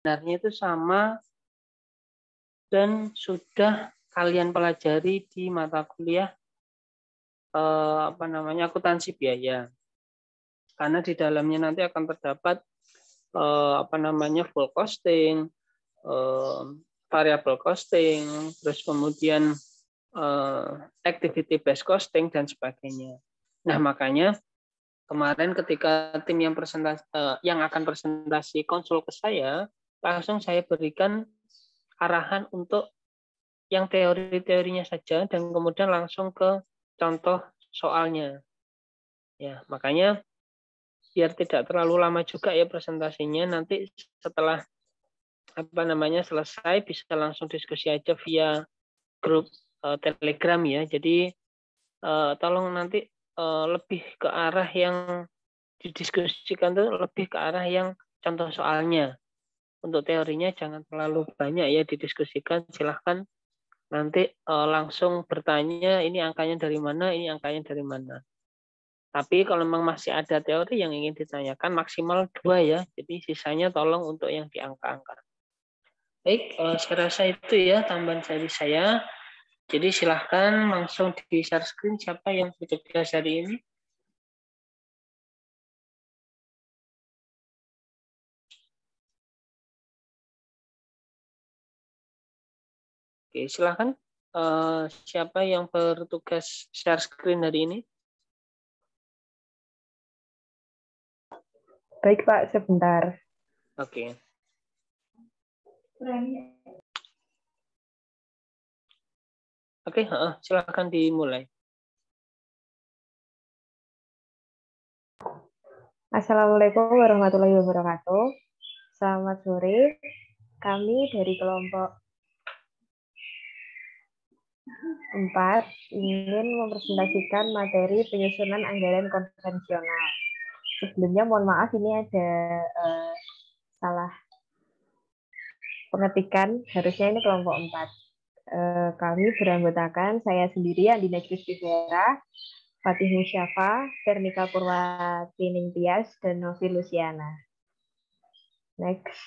sebenarnya itu sama dan sudah kalian pelajari di mata kuliah akuntansi biaya. Karena di dalamnya nanti akan terdapat full costing, variable costing, terus kemudian activity based costing dan sebagainya. Nah, makanya kemarin ketika tim yang akan presentasi konsul ke saya, langsung saya berikan arahan untuk yang teori-teorinya saja dan kemudian langsung ke contoh soalnya. Ya, makanya biar tidak terlalu lama juga ya presentasinya, nanti setelah selesai bisa langsung diskusi aja via grup Telegram ya. Jadi tolong nanti lebih ke arah yang didiskusikan tuh lebih ke arah yang contoh soalnya. Untuk teorinya jangan terlalu banyak ya didiskusikan. Silahkan nanti langsung bertanya ini angkanya dari mana, ini angkanya dari mana. Tapi kalau memang masih ada teori yang ingin ditanyakan maksimal 2 ya. Jadi sisanya tolong untuk yang di angka-angka. Baik, saya rasa itu ya tambahan dari saya. Jadi silahkan langsung di share screen siapa yang bertugas hari ini. Oke, silahkan. Siapa yang bertugas share screen hari ini? Baik Pak, sebentar. Oke. Oke, silahkan dimulai. Assalamualaikum warahmatullahi wabarakatuh. Selamat sore. Kami dari kelompok 4 ingin mempresentasikan materi penyusunan anggaran konvensional. Sebelumnya mohon maaf ini ada salah pengetikan, harusnya ini kelompok 4. Kami beranggotakan saya sendiri Andina Kristivera, Fatih Musyafa, Vernika Purwatining Tias, dan Novi Luciana. Next.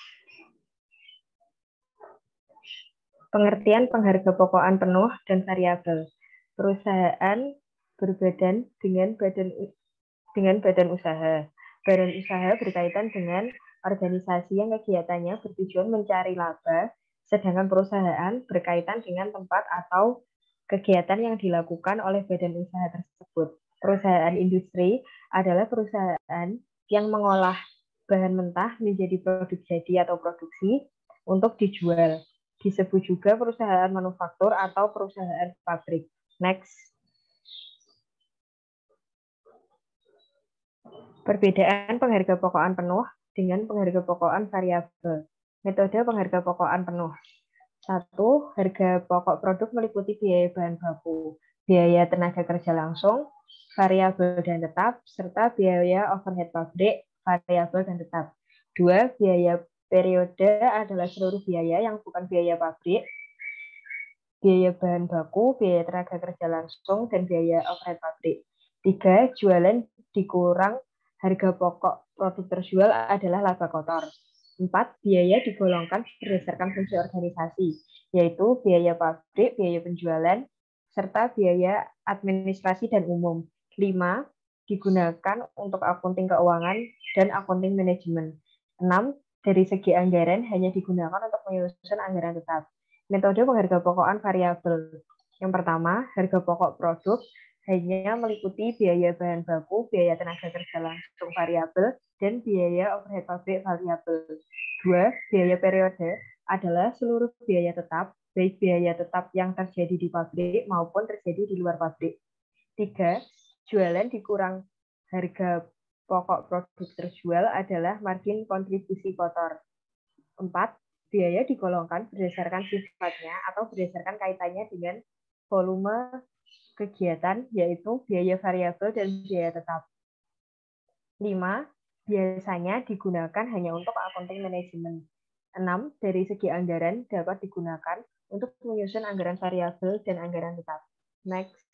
Pengertian penghargapokokan penuh dan variabel. Perusahaan berbadan dengan badan usaha. Badan usaha berkaitan dengan organisasi yang kegiatannya bertujuan mencari laba, sedangkan perusahaan berkaitan dengan tempat atau kegiatan yang dilakukan oleh badan usaha tersebut. Perusahaan industri adalah perusahaan yang mengolah bahan mentah menjadi produk jadi atau produksi untuk dijual. Disebut juga perusahaan manufaktur atau perusahaan pabrik. Next. Perbedaan penghargapokokan penuh dengan penghargapokokan variabel. Metode penghargapokokan penuh. 1. Harga pokok produk meliputi biaya bahan baku, biaya tenaga kerja langsung, variabel dan tetap, serta biaya overhead pabrik, variabel dan tetap. 2. Biaya periode adalah seluruh biaya yang bukan biaya pabrik, biaya bahan baku, biaya tenaga kerja langsung, dan biaya overhead pabrik. 3. Jualan dikurang harga pokok produk terjual adalah laba kotor. 4. Biaya digolongkan berdasarkan fungsi organisasi, yaitu biaya pabrik, biaya penjualan, serta biaya administrasi dan umum. 5. Digunakan untuk akunting keuangan dan akunting manajemen. 6. Dari segi anggaran hanya digunakan untuk menyusun anggaran tetap. Metode penghargapokokan variabel. Yang pertama, harga pokok produk hanya meliputi biaya bahan baku, biaya tenaga kerja langsung variabel, dan biaya overhead pabrik variabel. 2. Biaya periode adalah seluruh biaya tetap, baik biaya tetap yang terjadi di pabrik maupun terjadi di luar pabrik. 3. Jualan dikurang harga pokok produk terjual adalah margin kontribusi kotor. 4. Biaya digolongkan berdasarkan sifatnya atau berdasarkan kaitannya dengan volume kegiatan, yaitu biaya variabel dan biaya tetap. 5. Biasanya digunakan hanya untuk akunting manajemen. 6. Dari segi anggaran dapat digunakan untuk menyusun anggaran variabel dan anggaran tetap. Next.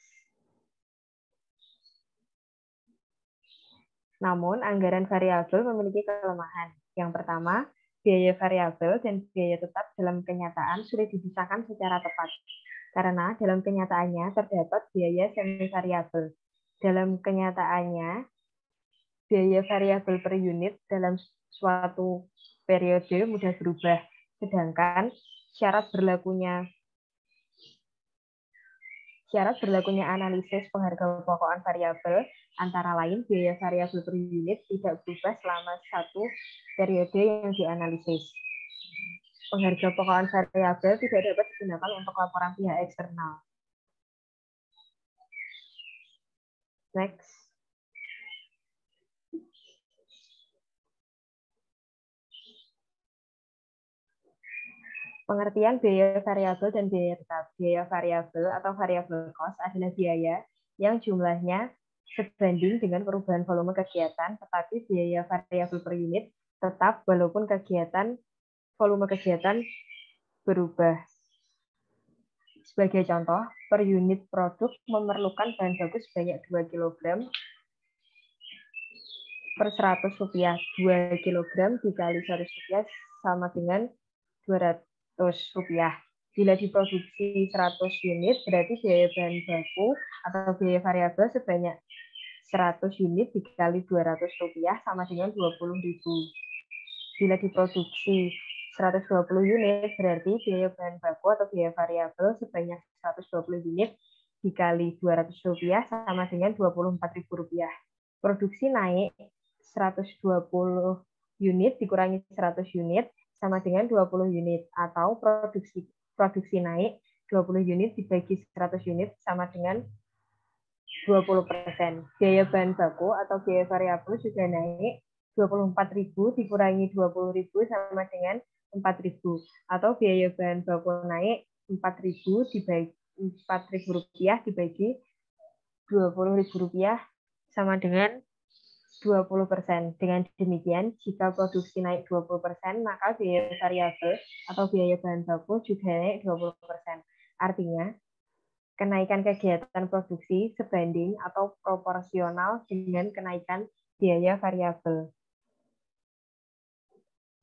Namun, anggaran variabel memiliki kelemahan. Yang pertama, biaya variabel dan biaya tetap dalam kenyataan sulit dipisahkan secara tepat. Karena dalam kenyataannya terdapat biaya semi variabel. Dalam kenyataannya, biaya variabel per unit dalam suatu periode mudah berubah, sedangkan syarat berlakunya analisis penghargapokokan variabel antara lain biaya variabel per unit tidak berubah selama satu periode yang dianalisis. Penghargapokokan variabel tidak dapat digunakan untuk laporan pihak eksternal. Next. Pengertian biaya variabel dan biaya tetap. Biaya variabel atau variable cost adalah biaya yang jumlahnya sebanding dengan perubahan volume kegiatan, tetapi biaya variabel per unit tetap walaupun volume kegiatan berubah. Sebagai contoh, per unit produk memerlukan bahan baku sebanyak 2 kg per 100 rupiah. 2 kg dikali 100 rupiah sama dengan 200 rupiah. Bila diproduksi 100 unit, berarti biaya bahan baku atau biaya variabel sebanyak 100 unit dikali 200 rupiah sama dengan 20.000. Bila diproduksi 120 unit, berarti biaya bahan baku atau biaya variabel sebanyak 120 unit dikali 200 rupiah sama dengan 24.000 rupiah. Produksi naik 120 unit dikurangi 100 unit sama dengan 20 unit, atau produksi naik 20 unit dibagi 100 unit sama dengan 20%. Biaya bahan baku atau biaya variabel juga naik 24.000 dikurangi 20.000 sama dengan 4.000, atau biaya bahan baku naik 4.000 dibagi 4.000 rupiah dibagi 20.000 rupiah sama dengan 20%. Dengan demikian, jika produksi naik 20%, maka biaya variabel atau biaya bahan baku juga naik 20%. Artinya, kenaikan kegiatan produksi sebanding atau proporsional dengan kenaikan biaya variabel.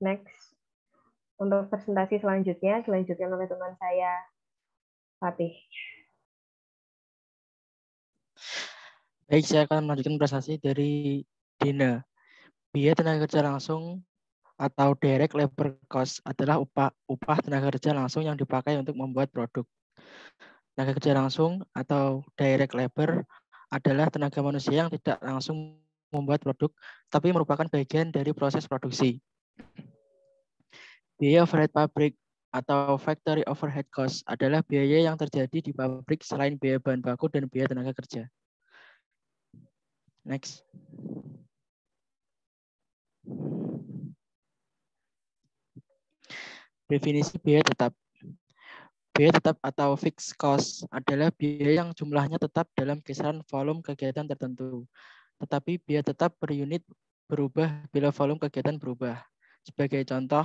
Next. Untuk presentasi selanjutnya, dilanjutkan oleh teman saya, Fatih. Baik, saya akan melanjutkan presentasi dari Dina. Biaya tenaga kerja langsung atau direct labor cost adalah upah tenaga kerja langsung yang dipakai untuk membuat produk. Tenaga kerja langsung atau direct labor adalah tenaga manusia yang tidak langsung membuat produk, tapi merupakan bagian dari proses produksi. Biaya overhead pabrik atau factory overhead cost adalah biaya yang terjadi di pabrik selain biaya bahan baku dan biaya tenaga kerja. Next. Definisi biaya tetap. Biaya tetap atau fixed cost adalah biaya yang jumlahnya tetap dalam kisaran volume kegiatan tertentu. Tetapi biaya tetap per unit berubah bila volume kegiatan berubah. Sebagai contoh,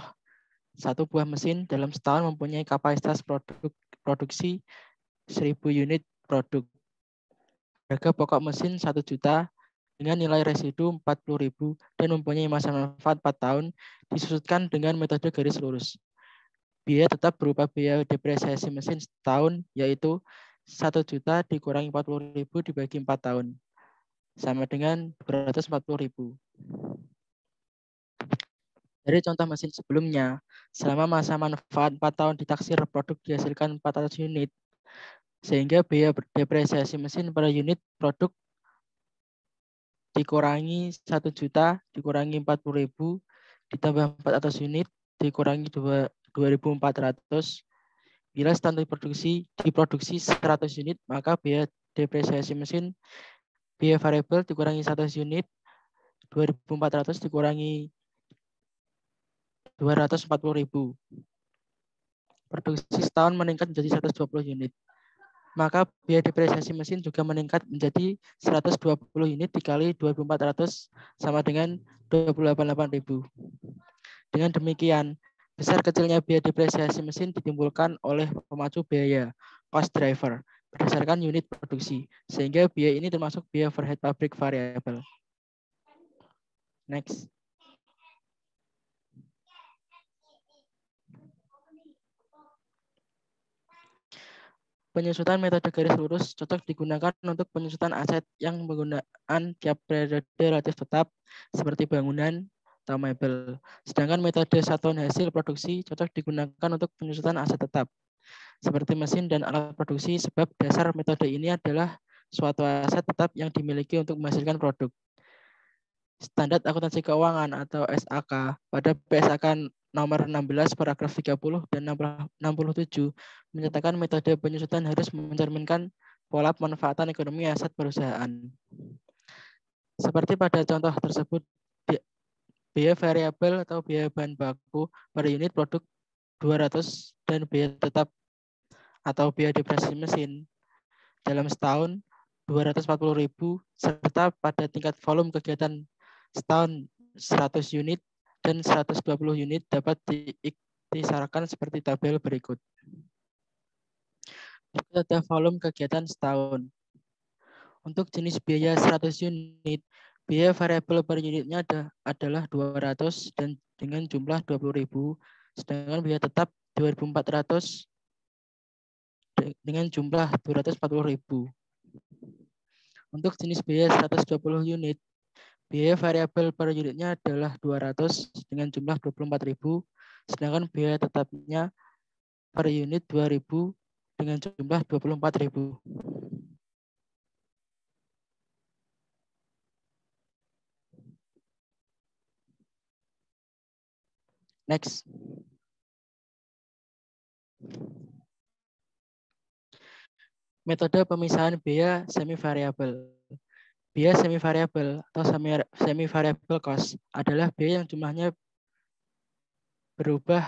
satu buah mesin dalam setahun mempunyai kapasitas produksi 1.000 unit produk. Harga pokok mesin 1 juta dengan nilai residu 40.000 dan mempunyai masa manfaat 4 tahun disusutkan dengan metode garis lurus. Biaya tetap berupa biaya depresiasi mesin setahun, yaitu 1 juta dikurangi 40.000 dibagi 4 tahun, sama dengan 240.000. Dari contoh mesin sebelumnya, selama masa manfaat 4 tahun ditaksir produk dihasilkan 400 unit, sehingga biaya depresiasi mesin per unit produk dikurangi 1 juta dikurangi 40.000 ditambah 400 unit dikurangi 2.400. Bila standar diproduksi 100 unit, maka biaya depresiasi mesin biaya variabel dikurangi 100 unit 2.400 dikurangi 240.000. Produksi setahun meningkat menjadi 120 unit. Maka biaya depresiasi mesin juga meningkat menjadi 120 unit dikali 2.400 sama dengan 288.000. Dengan demikian, besar kecilnya biaya depresiasi mesin ditimbulkan oleh pemacu biaya, cost driver, berdasarkan unit produksi, sehingga biaya ini termasuk biaya overhead pabrik variabel. Next. Penyusutan metode garis lurus cocok digunakan untuk penyusutan aset yang menggunakan tiap periode relatif tetap seperti bangunan atau mebel. Sedangkan metode satuan hasil produksi cocok digunakan untuk penyusutan aset tetap seperti mesin dan alat produksi sebab dasar metode ini adalah suatu aset tetap yang dimiliki untuk menghasilkan produk. Standar Akuntansi Keuangan atau SAK pada PSAK nomor 16 paragraf 30 dan 67 menyatakan metode penyusutan harus mencerminkan pola pemanfaatan ekonomi aset perusahaan. Seperti pada contoh tersebut, biaya variabel atau biaya bahan baku per unit produk 200 dan biaya tetap atau biaya depresiasi mesin dalam setahun 240.000 serta pada tingkat volume kegiatan setahun 100 unit dan 120 unit dapat diikhtisarkan seperti tabel berikut. Ada volume kegiatan setahun. Untuk jenis biaya 100 unit, biaya variabel per unitnya adalah 200 dan dengan jumlah 20.000, sedangkan biaya tetap 2.400 dengan jumlah 240.000. Untuk jenis biaya 120 unit, biaya variabel per unitnya adalah 200 dengan jumlah 24.000, sedangkan biaya tetapnya per unit 2.000 dengan jumlah 24.000. Next. Metode pemisahan biaya semi variabel. Biaya semi variabel atau semi variable cost adalah biaya yang jumlahnya berubah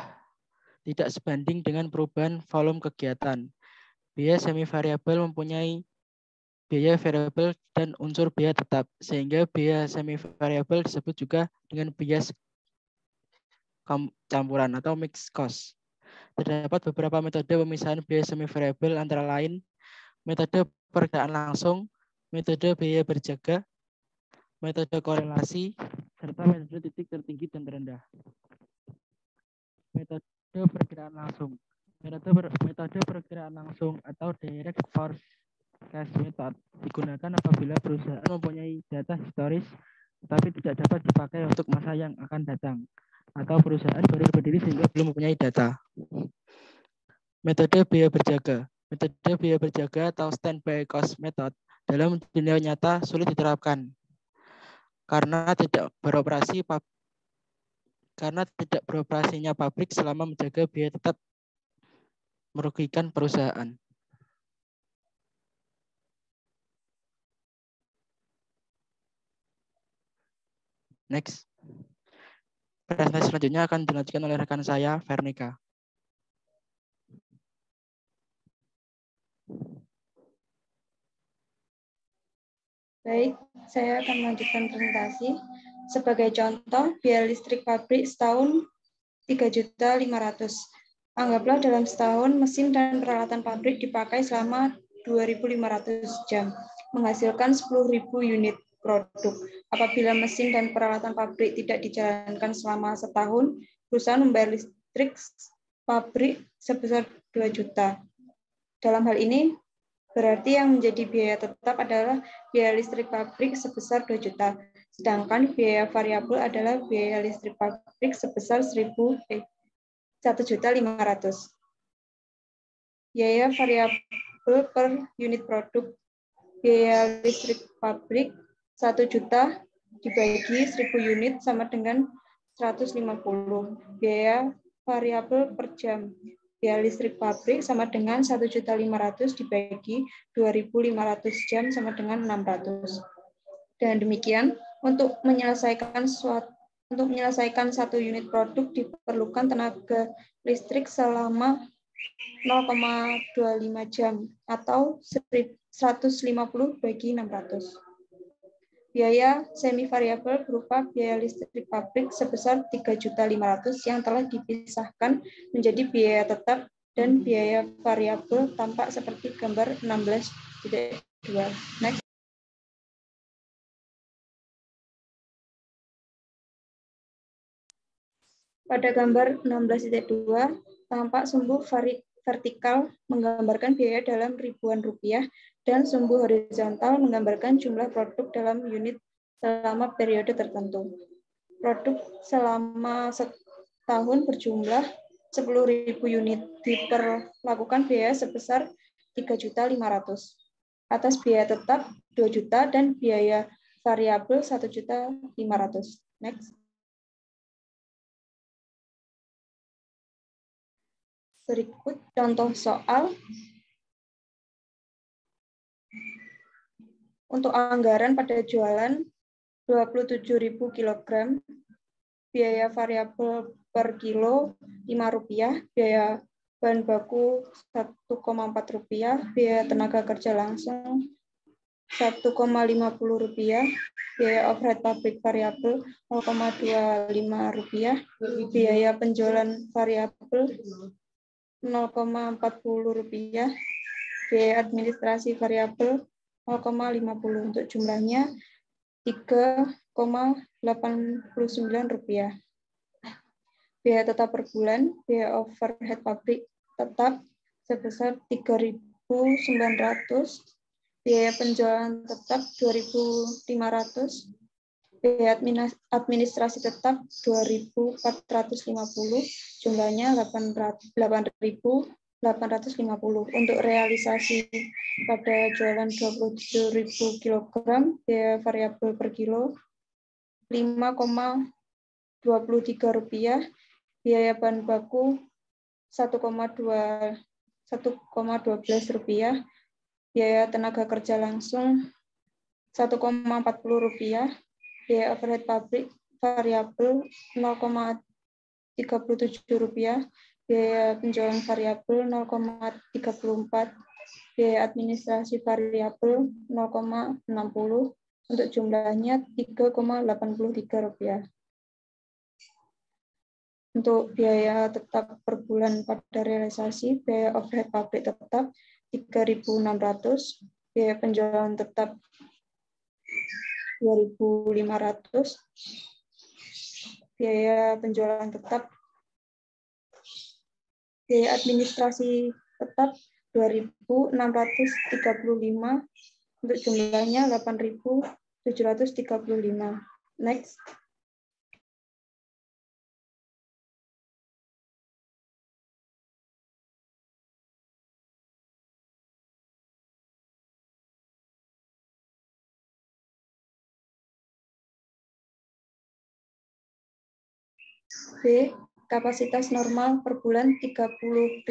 tidak sebanding dengan perubahan volume kegiatan. Biaya semi variabel mempunyai biaya variabel dan unsur biaya tetap, sehingga biaya semi variabel disebut juga dengan biaya campuran atau mixed cost. Terdapat beberapa metode pemisahan biaya semi variabel antara lain metode perkiraan langsung, metode biaya berjaga, metode korelasi, serta metode titik tertinggi dan terendah. Metode perkiraan langsung. Metode perkiraan langsung atau direct forecast method digunakan apabila perusahaan mempunyai data historis tetapi tidak dapat dipakai untuk masa yang akan datang atau perusahaan baru berdiri sehingga belum mempunyai data. Metode biaya berjaga. Metode biaya berjaga atau standby cost method dalam dunia nyata sulit diterapkan karena tidak beroperasinya pabrik selama menjaga biaya tetap merugikan perusahaan. Next. Presentasi selanjutnya akan dilanjutkan oleh rekan saya, Vernika. Baik, saya akan melanjutkan presentasi. Sebagai contoh, biaya listrik pabrik setahun 3.500.000. Anggaplah dalam setahun mesin dan peralatan pabrik dipakai selama 2.500 jam, menghasilkan 10.000 unit produk. Apabila mesin dan peralatan pabrik tidak dijalankan selama setahun, perusahaan membayar listrik pabrik sebesar 2 juta. Dalam hal ini, berarti yang menjadi biaya tetap adalah biaya listrik pabrik sebesar 2 juta. Sedangkan biaya variabel adalah biaya listrik pabrik sebesar 1.500.000. Biaya variabel per unit produk. Biaya listrik pabrik 1 juta dibagi 1.000 unit sama dengan 150. Biaya variabel per jam. Biaya listrik pabrik sama dengan 1.500.000 dibagi 2.500 jam sama dengan 600. Dan demikian, untuk menyelesaikan satu unit produk diperlukan tenaga listrik selama 0,25 jam atau 150 bagi 600. Biaya semi variabel berupa biaya listrik pabrik sebesar 3.500.000 yang telah dipisahkan menjadi biaya tetap dan biaya variabel tampak seperti gambar 16.2. Next. Pada gambar 16.2 tampak sumbu vertikal menggambarkan biaya dalam ribuan rupiah, dan sumbu horizontal menggambarkan jumlah produk dalam unit selama periode tertentu. Produk selama setahun berjumlah 10.000 unit, diperlakukan biaya sebesar 3.500.000. Atas biaya tetap 2 juta dan biaya variabel 1.500.000. Next. Berikut contoh soal. Untuk anggaran pada jualan 27.000 kg, biaya variabel per kilo Rp5, biaya bahan baku Rp1,4, biaya tenaga kerja langsung Rp1,50, biaya overhead pabrik variabel Rp0,25, biaya penjualan variabel Rp0,40, biaya administrasi variabel 0,50, untuk jumlahnya Rp3,89. Biaya tetap per bulan, biaya overhead pabrik tetap sebesar 3.900, biaya penjualan tetap 2.500, biaya administrasi tetap 2.450, jumlahnya 8.850. Untuk realisasi pada jualan 27.000 kg, biaya variabel per kilo Rp5,23, biaya bahan baku Rp1,12, biaya tenaga kerja langsung Rp1,40, biaya overhead pabrik variabel Rp0,37, biaya penjualan variabel 0,34, biaya administrasi variabel 0,60, untuk jumlahnya Rp3,83. Untuk biaya tetap per bulan pada realisasi, biaya overhead pabrik tetap 3.600, biaya penjualan tetap 2.500, biaya penjualan tetap, biaya administrasi tetap 2.635, untuk jumlahnya 8.735. Next. B. Kapasitas normal per bulan 30.000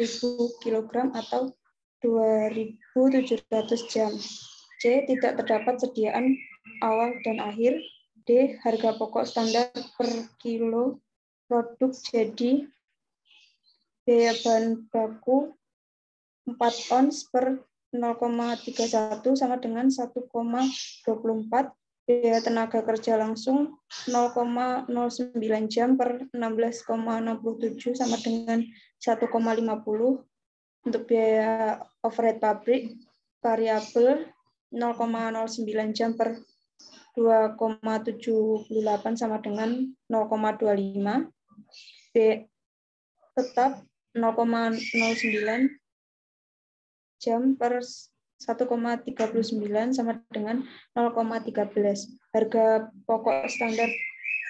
kg atau 2.700 jam. C. Tidak terdapat sediaan awal dan akhir. D. Harga pokok standar per kilo produk jadi. Biaya bahan baku 4 ons per 0,31 sama dengan 1,24. Biaya tenaga kerja langsung 0,09 jam per 16,67 sama dengan 1,50. Untuk biaya overhead pabrik variabel 0,09 jam per 2,78 sama dengan 0,25. B tetap 0,09 jam per 1,39 sama dengan 0,13. Harga pokok standar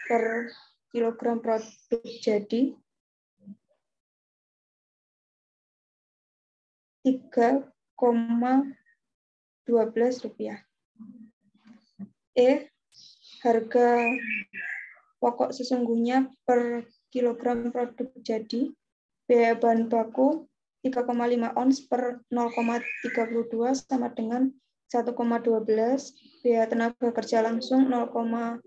per kilogram produk jadi 3,12 rupiah. E. Harga pokok sesungguhnya per kilogram produk jadi. Biaya bahan baku 3,5 ons per 0,32 sama dengan 1,12. Biaya tenaga kerja langsung 0,09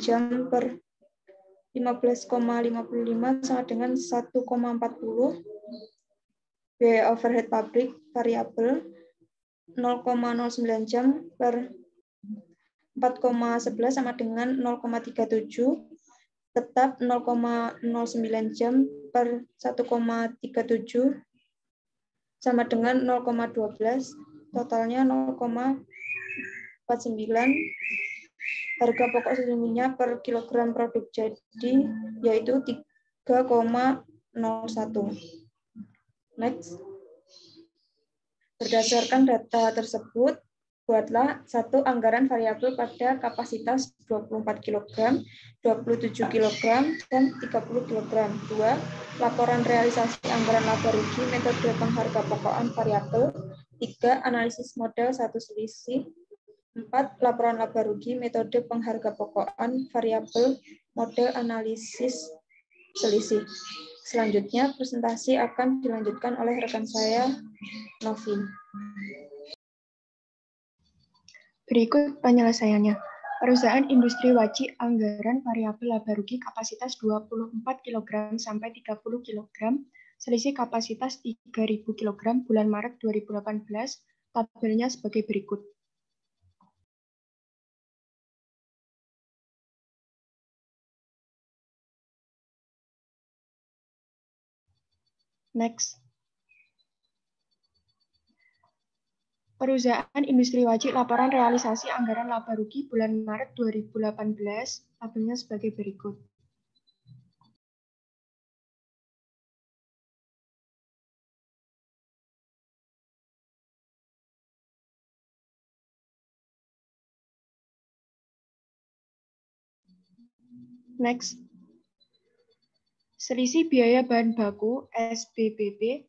jam per 15,55 sama dengan 1,40. Biaya overhead pabrik variabel 0,09 jam per 4,11 sama dengan 0,37. Tetap 0,09 jam per 1,37 sama dengan 0,12. Totalnya 0,49. Harga pokok sesungguhnya per kilogram produk jadi yaitu 3,01. Next. Berdasarkan data tersebut, buatlah satu anggaran variabel pada kapasitas 24 kg, 27 kg, dan 30 kg. 2. Laporan realisasi anggaran laba rugi metode pengharga pokokan variabel. 3. Analisis model satu selisih. 4. Laporan laba rugi metode pengharga pokokan variabel model analisis selisih. Selanjutnya, presentasi akan dilanjutkan oleh rekan saya, Novi. Berikut penyelesaiannya. Perusahaan industri wajib anggaran variabel laba rugi kapasitas 24 kg sampai 30 kg, selisih kapasitas 3.000 kg bulan Maret 2018, tabelnya sebagai berikut. Next. Perusahaan industri wajib laporan realisasi anggaran laba rugi bulan Maret 2018, tabelnya sebagai berikut. Next. Selisih biaya bahan baku SBBP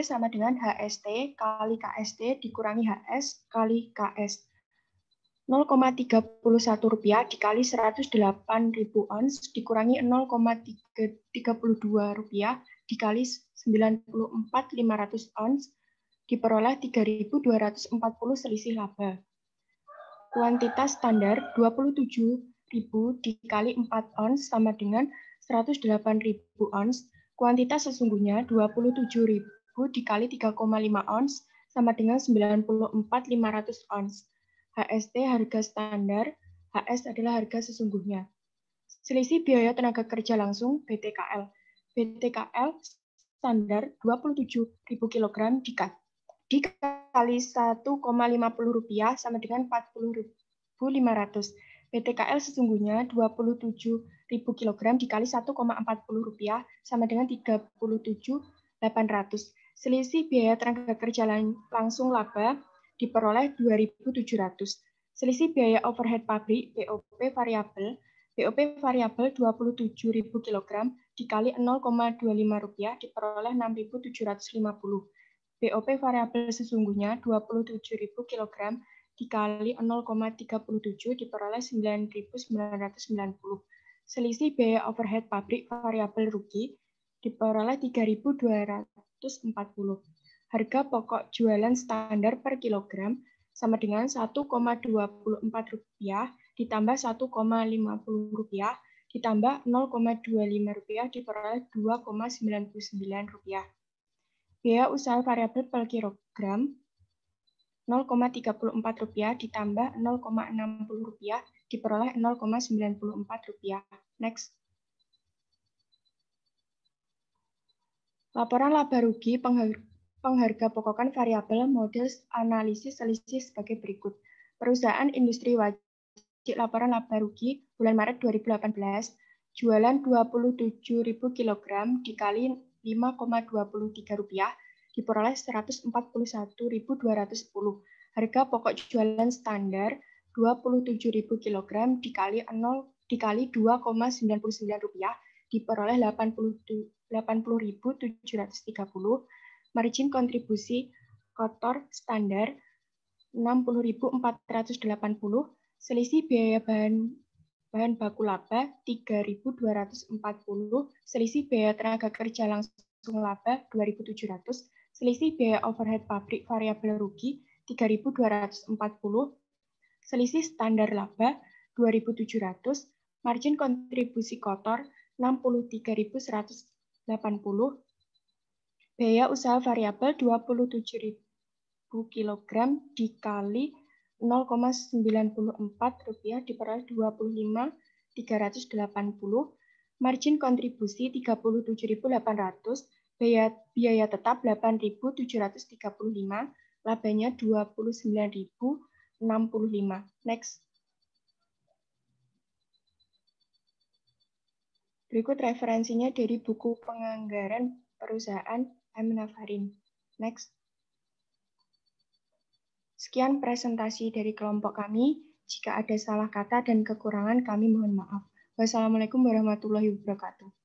sama dengan HST kali KST dikurangi HS kali KS. 0,31 rupiah dikali 108.000 ons dikurangi 0,32 rupiah dikali 94.500 ons diperoleh 3.240 selisih laba. Kuantitas standar 27.000 dikali 4 ons sama dengan 108.000 ons, kuantitas sesungguhnya 27.000 dikali 3,5 ons sama dengan 94.500 ons. HST harga standar, HS adalah harga sesungguhnya. Selisih biaya tenaga kerja langsung BTKL. BTKL standar 27.000 kg dikali 1,50 rupiah sama dengan 40.500. BTKL sesungguhnya 27.000 kg dikali 1,40 rupiah sama dengan 37.800. Selisih biaya tenaga kerja langsung laba diperoleh 2.700. Selisih biaya overhead pabrik BOP variabel 27.000 kg dikali 0,25 rupiah diperoleh 6.750. BOP variabel sesungguhnya 27.000 kg dikali 0,37 diperoleh 9.990. Selisih biaya overhead pabrik variabel rugi diperoleh 3.240. Harga pokok jualan standar per kilogram sama dengan 1,24 rupiah ditambah 1,50 rupiah ditambah 0,25 rupiah diperoleh 2,99 rupiah. Biaya usaha variabel per kilogram 0,34 rupiah ditambah 0,60 rupiah diperoleh 0,94 rupiah. Next. Laporan laba rugi pengharga pokokan variabel model analisis selisih sebagai berikut. Perusahaan industri wajib laporan laba rugi bulan Maret 2018, jualan 27.000 kg dikali 5,23 rupiah diperoleh 141.210. Harga pokok jualan standar 27.000 kg dikali 2,99 rupiah diperoleh 80.730. Margin kontribusi kotor standar 60.480. Selisih biaya bahan baku laba 3.240. Selisih biaya tenaga kerja langsung laba 2.700. Selisih biaya overhead pabrik variabel rugi 3.240, selisih standar laba 2.700, margin kontribusi kotor 63.180, biaya usaha variabel 27.000 kg dikali 0,94 rupiah diperoleh 25.380, margin kontribusi 37.800, biaya tetap 8.735, labanya 29.065. Next. Berikut referensinya dari buku penganggaran perusahaan Amnafarin. Next. Sekian presentasi dari kelompok kami. Jika ada salah kata dan kekurangan, kami mohon maaf. Wassalamualaikum warahmatullahi wabarakatuh.